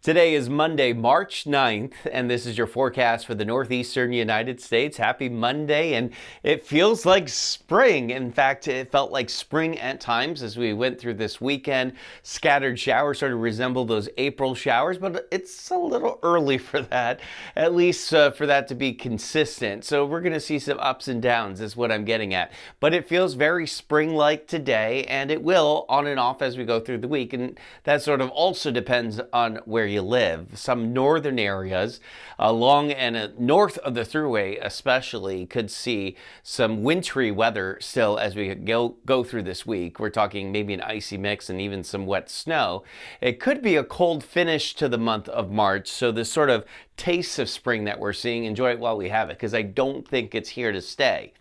Today is Monday, March 9th, and this is your forecast for the northeastern United States. Happy Monday, and it feels like spring. In fact, it felt like spring at times as we went through this weekend. Scattered showers sort of resemble those April showers, but it's a little early for that, at least for that to be consistent. So we're going to see some ups and downs is what I'm getting at. But it feels very spring-like today, and it will on and off as we go through the week, and that sort of also depends on where you live. Some northern areas along and north of the thruway especially could see some wintry weather still as we go through this week. We're talking maybe an icy mix and even some wet snow. It could be a cold finish to the month of March, so this sort of taste of spring that we're seeing, enjoy it while we have it, because I don't think it's here to stay.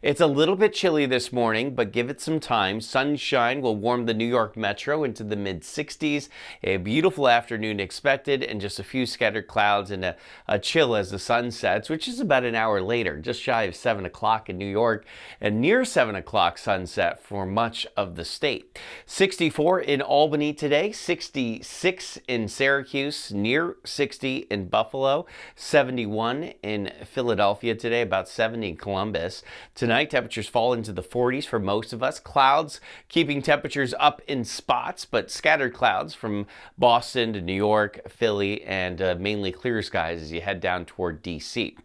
It's a little bit chilly this morning, but give it some time. Sunshine will warm the New York metro into the mid-60s. A beautiful afternoon expected, and just a few scattered clouds and a chill as the sun sets, which is about an hour later, just shy of 7 o'clock in New York, and near 7 o'clock sunset for much of the state. 64 in Albany today, 66 in Syracuse, near 60 in Buffalo, 71 in Philadelphia today, about 70 in Columbus. Tonight, temperatures fall into the 40s for most of us. Clouds keeping temperatures up in spots, but scattered clouds from Boston to New York, Philly, and mainly clear skies as you head down toward D.C.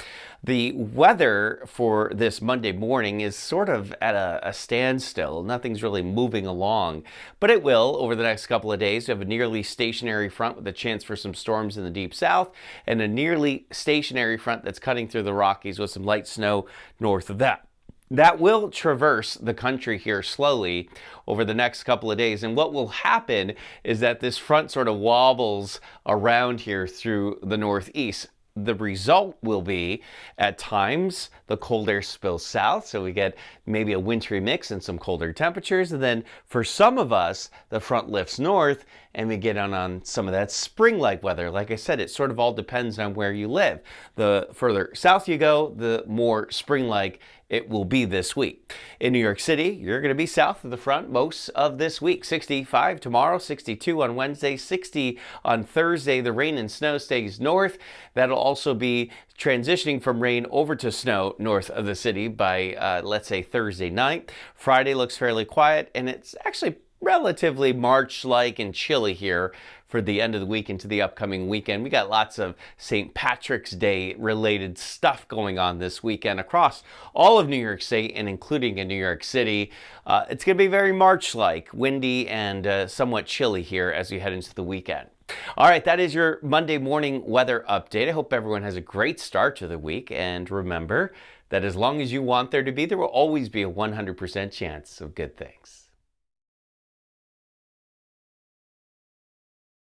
The weather for this Monday morning is sort of at a standstill. Nothing's really moving along, but it will over the next couple of days. We have a nearly stationary front with a chance for some storms in the deep south, and a nearly stationary front that's cutting through the Rockies with some light snow north of that. That will traverse the country here slowly over the next couple of days. And what will happen is that this front sort of wobbles around here through the northeast. The result will be, at times, the cold air spills south, so we get maybe a wintry mix and some colder temperatures. And then for some of us, the front lifts north, and we get on some of that spring-like weather. Like I said, it sort of all depends on where you live. The further south you go, the more spring-like it will be this week. In New York City, you're going to be south of the front most of this week. 65 tomorrow, 62 on Wednesday, 60 on Thursday. The rain and snow stays north. That'll also be transitioning from rain over to snow north of the city by, let's say, Thursday night. Friday looks fairly quiet, and it's actually relatively March-like and chilly here for the end of the week into the upcoming weekend. We got lots of St. Patrick's Day related stuff going on this weekend across all of New York State and including in New York City. It's going to be very March-like, windy and somewhat chilly here as we head into the weekend. All right, that is your Monday morning weather update. I hope everyone has a great start to the week. And remember that as long as you want there to be, there will always be a 100% chance of good things.